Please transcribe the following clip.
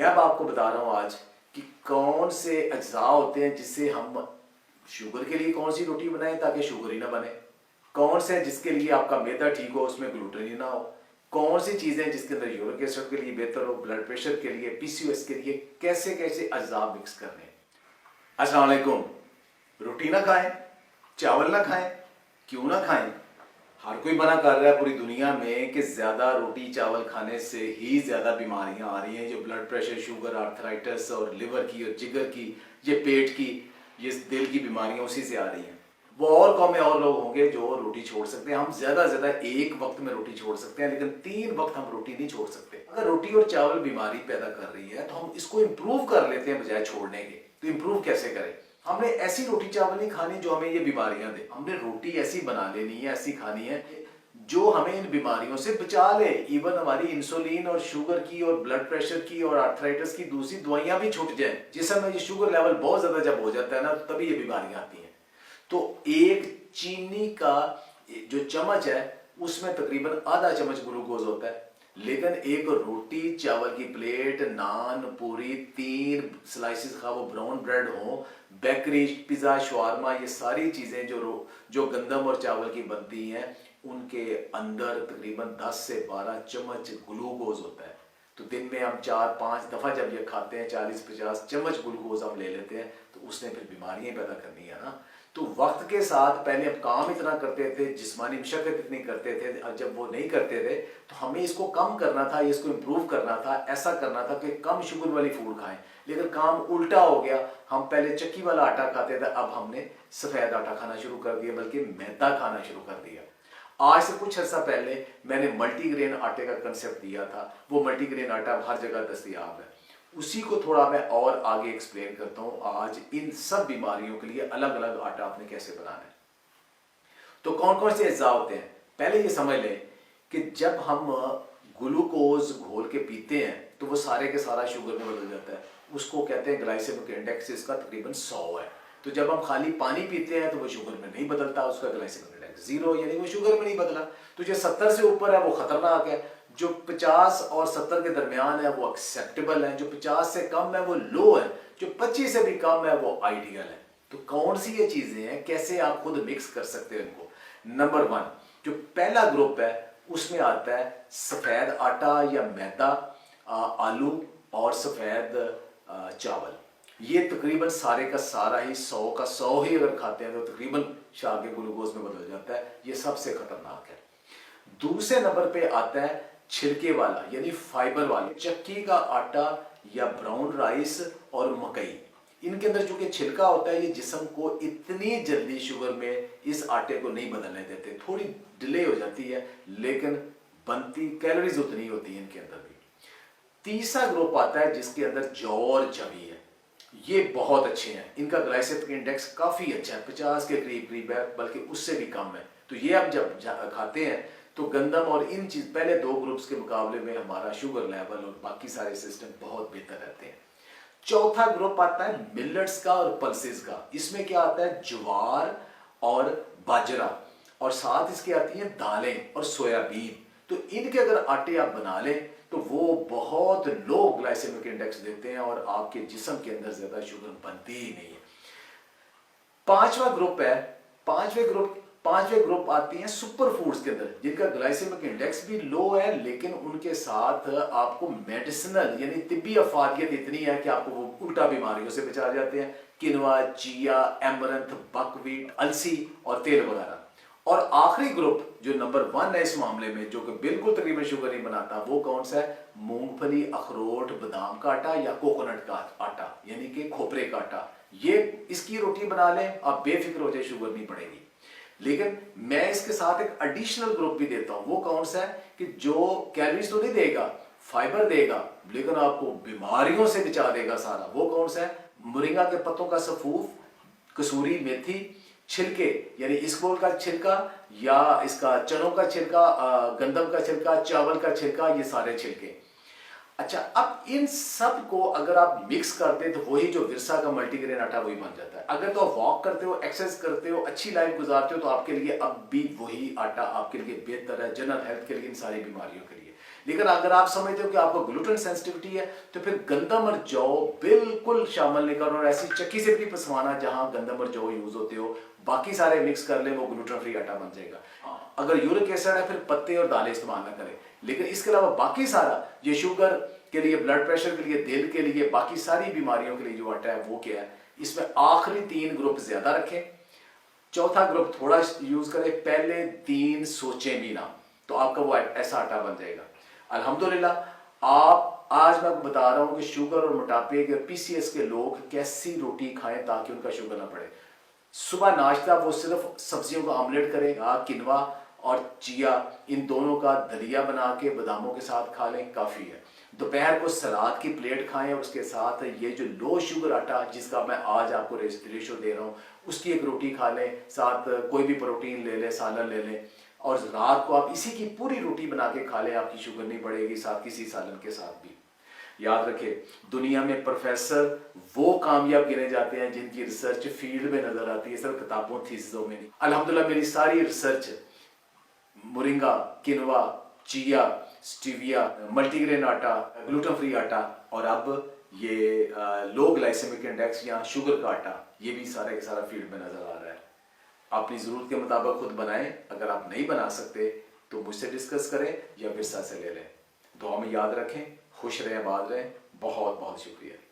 मैं अब आपको बता रहा हूँ आज कि कौन से अज्जा होते हैं जिससे हम शुगर के लिए कौन सी रोटी बनाएं ताकि शुगर ही ना बने, कौन से जिसके लिए आपका मैदा ठीक हो, उसमें ग्लूटेन ही ना हो, कौन सी चीजें जिसके अंदर यूरिक एसिड के लिए बेहतर हो, ब्लड प्रेशर के लिए, पीसीओएस के लिए, कैसे कैसे अज्जा मिक्स करने हैं। अस्सलाम वालेकुम। रोटी ना खाएं, चावल ना खाएं, क्यों ना खाएं? हर कोई मना कर रहा है पूरी दुनिया में कि ज्यादा रोटी चावल खाने से ही ज्यादा बीमारियां आ रही हैं, जो ब्लड प्रेशर, शुगर, आर्थराइटिस और लिवर की और जिगर की, ये पेट की, ये दिल की बीमारियां उसी से आ रही हैं। वो और कौन में और लोग होंगे जो रोटी छोड़ सकते हैं। हम ज्यादा ज्यादा एक वक्त में रोटी छोड़ सकते हैं, लेकिन 3 वक्त हम रोटी नहीं छोड़ सकते। अगर रोटी और चावल बीमारी पैदा कर रही है तो हम इसको इंप्रूव कर लेते हैं बजाय छोड़ने के। तो इंप्रूव कैसे करें? हमने ऐसी रोटी चावल नहीं खानी जो हमें ये बीमारियां दे। हमने रोटी ऐसी बना लेनी है, ऐसी खानी है जो हमें इन बीमारियों से बचा ले। इवन हमारी इंसुलिन और शुगर की और ब्लड प्रेशर की और आर्थराइटिस की दूसरी दवाइयां भी छूट जाए। जिसमें ये शुगर लेवल बहुत ज्यादा जब हो जाता है ना, तभी ये बीमारियां आती हैं। तो एक चीनी का जो चम्मच है उसमें तकरीबन आधा चम्मच ग्लूकोज होता है, लेकिन एक रोटी चावल की प्लेट, नान, पूरी, 3 स्लाइसिस खा वो ब्राउन ब्रेड हो, बेकरी, पिज्जा, शवारमा, ये सारी चीजें जो गंदम और चावल की बनती हैं, उनके अंदर तकरीबन 10 से 12 चम्मच ग्लूकोज होता है। तो दिन में हम 4-5 दफा जब ये खाते हैं, 40-50 चम्मच ग्लूकोज हम ले लेते हैं, तो उसने फिर बीमारियां पैदा करनी है ना। तो वक्त के साथ पहले अब काम इतना करते थे, जिस्मानी मशक्कत इतनी करते थे, जब वो नहीं करते थे तो हमें इसको कम करना था, इसको इम्प्रूव करना था। ऐसा करना था कि कम शुगर वाली फूड खाएं, लेकिन काम उल्टा हो गया। हम पहले चक्की वाला आटा खाते थे, अब हमने सफेद आटा खाना शुरू कर दिया, बल्कि मैदा खाना शुरू कर दिया। आज से कुछ अर्सा पहले मैंने मल्टीग्रेन आटे का कंसेप्ट दिया था। वो मल्टीग्रेन आटा हर जगह दस्तयाब है। उसी को थोड़ा मैं और आगे एक्सप्लेन करता हूं आज, इन सब बीमारियों के लिए अलग अलग आटा आपने कैसे बनाना है। तो कौन कौन से अज्जा होते हैं, पहले ये समझ लें कि जब हम ग्लूकोज घोल के पीते हैं तो वो सारे के सारा शुगर में बदल जाता है। उसको कहते हैं ग्लाइसेमिक इंडेक्स, इसका तकरीबन 100 है। तो जब हम खाली पानी पीते हैं तो वो शुगर में नहीं बदलता, उसका ग्लाइसेमिक इंडेक्स 0, यानी वो शुगर में नहीं बदला। तो जो 70 से ऊपर है वो खतरनाक है, जो 50 और 70 के दरमियान है वो एक्सेप्टेबल है, जो 50 से कम है वो लो है, जो 25 से भी कम है वो आइडियल है। तो कौन सी ये चीजें हैं, कैसे आप खुद मिक्स कर सकते हो इनको? नंबर 1 जो पहला ग्रुप है उसमें आता है सफेद आटा या मैदा, आलू और सफेद चावल। ये तकरीबन सारे का सारा ही 100 का 100 ही अगर खाते हैं तो तकरीबन शाह के ग्लूकोज में बदल जाता है। ये सबसे खतरनाक है। दूसरे नंबर पे आता है छिलके वाला, यानी फाइबर वाला, चक्की का आटा या ब्राउन राइस और मकई। इनके अंदर जो कि छिलका होता है, ये जिस्म को इतनी जल्दी शुगर में इस आटे को नहीं बदलने देते। थोड़ी डिले हो जाती है, लेकिन बनती कैलोरीज उतनी होती है इनके अंदर भी। तीसरा ग्रुप आता है जिसके अंदर जौ और जवी है। ये बहुत अच्छे हैं, इनका ग्लाइसेमिक इंडेक्स काफी अच्छा है, 50 के करीब करीब है, बल्कि उससे भी कम है। तो ये हम जब खाते हैं तो गंदम और इन चीज पहले 2 ग्रुप्स के मुकाबले में हमारा शुगर लेवल और बाकी सारे सिस्टम बहुत बेहतर रहते हैं। चौथा ग्रुप आता है मिलेट्स का और पल्सेस का। इसमें क्या आता है? ज्वार और बाजरा, और साथ इसके आती हैं दालें और सोयाबीन। तो इनके अगर आटे आप बना लें तो वो बहुत लो ग्लाइसेमिक इंडेक्स देते हैं और आपके जिस्म के अंदर ज्यादा शुगर बनती ही नहीं है। पांचवा ग्रुप है, पांचवे ग्रुप आती हैं सुपर फूड्स के अंदर, जिनका ग्लाइसेमिक इंडेक्स भी लो है, लेकिन उनके साथ आपको मेडिसिनल यानी तिब्बी अफादियत इतनी है कि आपको वो उल्टा बीमारियों से बचा जाते हैं। किनवा, चिया, एमरंथ, बकवीट, अलसी और तेल वगैरह। और आखिरी ग्रुप जो नंबर 1 है इस मामले में, जो कि बिल्कुल तकरीबन शुगर नहीं बनाता, वो कौन सा है? मूंगफली, अखरोट, बादाम का आटा या कोकोनट का आटा, यानी कि खोपरे का आटा। ये इसकी रोटी बना लें, आप बेफिक्र हो जाए, शुगर नहीं पड़ेगी। लेकिन मैं इसके साथ एक एडिशनल ग्रुप भी देता हूं। वो कौन सा है कि जो कैलोरीज तो नहीं देगा, फाइबर देगा, लेकिन आपको बीमारियों से बचा देगा सारा। वो कौन सा है? मोरिंगा के पत्तों का सफूफ, कसूरी मेथी, छिलके यानी इसबगोल का छिलका या इसका चनों का छिलका, गंदम का छिलका, चावल का छिलका, ये सारे छिलके। अच्छा, अब इन सब को अगर आप मिक्स करते हैं तो वही जो विरसा का मल्टीग्रेन आटा वही बन जाता है। अगर तो आप वॉक करते हो, एक्सरसाइज करते हो, अच्छी लाइफ गुजारते हो, तो आपके लिए अब भी वही आटा आपके लिए बेहतर है, जनरल हेल्थ के लिए, इन सारी बीमारियों के लिए। लेकिन अगर आप समझते हो कि आपको ग्लूटेन सेंसिटिविटी है तो फिर गंदम और जौ बिल्कुल शामिल नहीं करना, और ऐसी चक्की से भी पिसवाना जहां गंदम और जौ यूज होते हो, बाकी सारे मिक्स कर ले, वो ग्लूटेन फ्री आटा बन जाएगा। अगर यूरिक एसिड है फिर पत्ते और दालें इस्तेमाल ना करें। लेकिन इसके अलावा बाकी सारा, ये शुगर के लिए, ब्लड प्रेशर के लिए, दिल के लिए, बाकी सारी बीमारियों के लिए जो आटा है वो क्या है, इसमें आखिरी 3 ग्रुप ज्यादा रखें, चौथा ग्रुप थोड़ा यूज करें, पहले 3 सोचें भी ना, तो आपका वो ऐसा आटा बन जाएगा। अल्हम्दुलिल्लाह आप, आज मैं आपको बता रहा हूं कि शुगर और मोटापे के, पीसीएस के लोग कैसी रोटी खाएं ताकि उनका शुगर ना बढ़े। सुबह नाश्ता वो सिर्फ सब्जियों का ऑमलेट करेगा, किनवा और चिया, इन दोनों का दलिया बना के बादामों के साथ खा लें, काफ़ी है। दोपहर को सलाद की प्लेट खाएं और उसके साथ ये जो लो शुगर आटा जिसका मैं आज आपको रेशो दे रहा हूँ, उसकी एक रोटी खा लें, साथ कोई भी प्रोटीन ले लें, सालन ले लें, और रात को आप इसी की पूरी रोटी बना के खा लें, आपकी शुगर नहीं बढ़ेगी, साथ किसी सालन के साथ भी। याद रखें, दुनिया में प्रोफेसर वो कामयाब गिने जाते हैं जिनकी रिसर्च फील्ड में नजर आती है, सिर्फ किताबों थीसिसों में नहीं। अल्हम्दुलिल्लाह मेरी सारी रिसर्च मोरिंगा, किनवा, चिया, स्टीविया, मल्टीग्रेन आटा, ग्लूटेन फ्री आटा, और अब ये लो ग्लाइसेमिक इंडेक्स या शुगर का आटा, ये भी सारा के सारा फील्ड में नजर आ रहा है। अपनी जरूरत के मुताबिक खुद बनाएं, अगर आप नहीं बना सकते तो मुझसे डिस्कस करें या विरसा से ले लें। दुआ में याद रखें, खुश रहें, आबाद रहें। बहुत बहुत शुक्रिया।